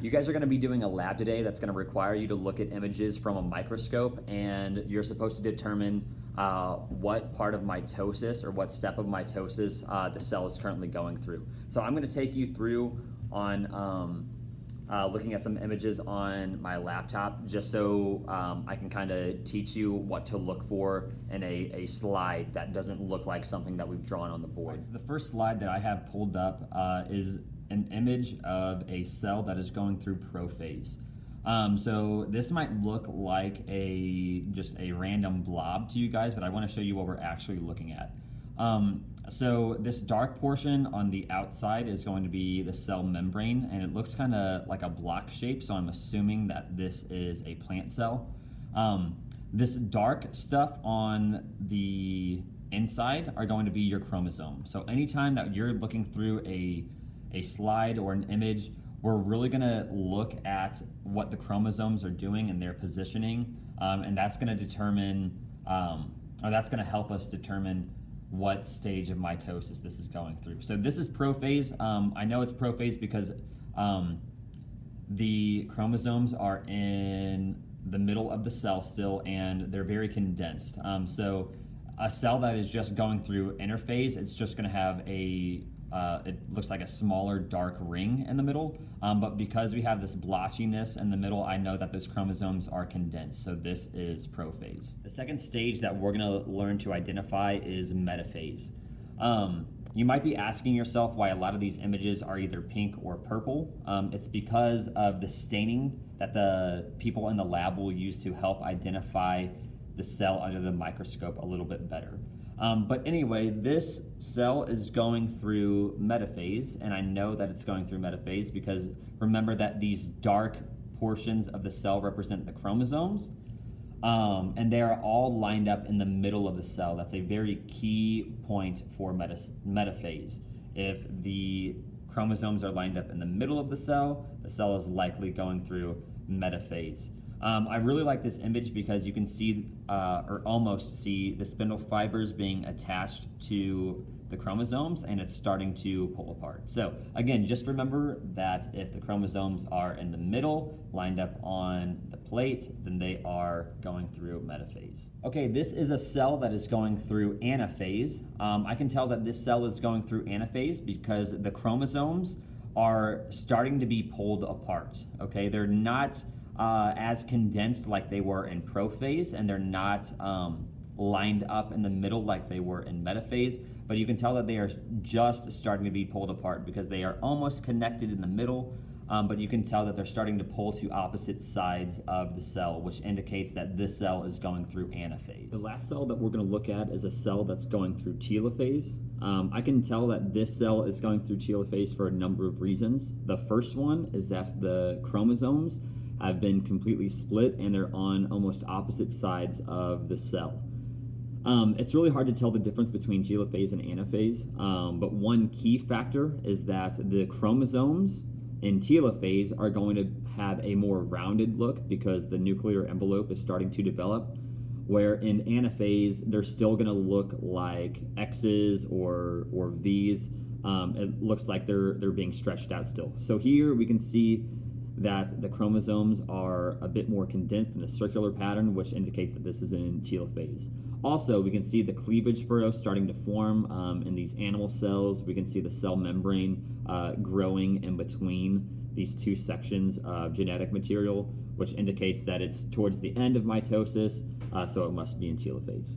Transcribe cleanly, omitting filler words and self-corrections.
You guys are going to be doing a lab today that's going to require you to look at images from a microscope, and you're supposed to determine what part of mitosis or what step of mitosis the cell is currently going through. So I'm going to take you through on looking at some images on my laptop just so I can kind of teach you what to look for in a slide that doesn't look like something that we've drawn on the board. So the first slide that I have pulled up is an image of a cell that is going through prophase. So this might look like just a random blob to you guys, but I want to show you what we're actually looking at. So this dark portion on the outside is going to be the cell membrane, and it looks kind of like a block shape, so I'm assuming that this is a plant cell. This dark stuff on the inside are going to be your chromosomes. So anytime that you're looking through a slide or an image, we're really going to look at what the chromosomes are doing and their positioning, and that's going to determine, or that's going to help us determine what stage of mitosis this is going through. So this is prophase. I know it's prophase because the chromosomes are in the middle of the cell still, and they're very condensed. So a cell that is just going through interphase, it's just going to have it looks like a smaller dark ring in the middle, but because we have this blotchiness in the middle, I know that those chromosomes are condensed, so this is prophase. The second stage that we're going to learn to identify is metaphase. You might be asking yourself why a lot of these images are either pink or purple. It's because of the staining that the people in the lab will use to help identify the cell under the microscope a little bit better. But anyway, this cell is going through metaphase, and I know that it's going through metaphase because remember that these dark portions of the cell represent the chromosomes, and they are all lined up in the middle of the cell. That's a very key point for metaphase. If the chromosomes are lined up in the middle of the cell is likely going through metaphase. I really like this image because you can see, or almost see, the spindle fibers being attached to the chromosomes, and it's starting to pull apart. So again, just remember that if the chromosomes are in the middle, lined up on the plate, then they are going through metaphase. Okay, this is a cell that is going through anaphase. I can tell that this cell is going through anaphase because the chromosomes are starting to be pulled apart. Okay, they're not as condensed like they were in prophase, and they're not lined up in the middle like they were in metaphase, but you can tell that they are just starting to be pulled apart because they are almost connected in the middle, but you can tell that they're starting to pull to opposite sides of the cell, which indicates that this cell is going through anaphase. The last cell that we're going to look at is a cell that's going through telophase. I can tell that this cell is going through telophase for a number of reasons. The first one is that the chromosomes have been completely split and they're on almost opposite sides of the cell. It's really hard to tell the difference between telophase and anaphase, but one key factor is that the chromosomes in telophase are going to have a more rounded look because the nuclear envelope is starting to develop, where in anaphase they're still going to look like X's or V's. It looks like they're being stretched out still. So here we can see that the chromosomes are a bit more condensed in a circular pattern, which indicates that this is in telophase. Also, we can see the cleavage furrow starting to form in these animal cells. We can see the cell membrane growing in between these two sections of genetic material, which indicates that it's towards the end of mitosis, so it must be in telophase.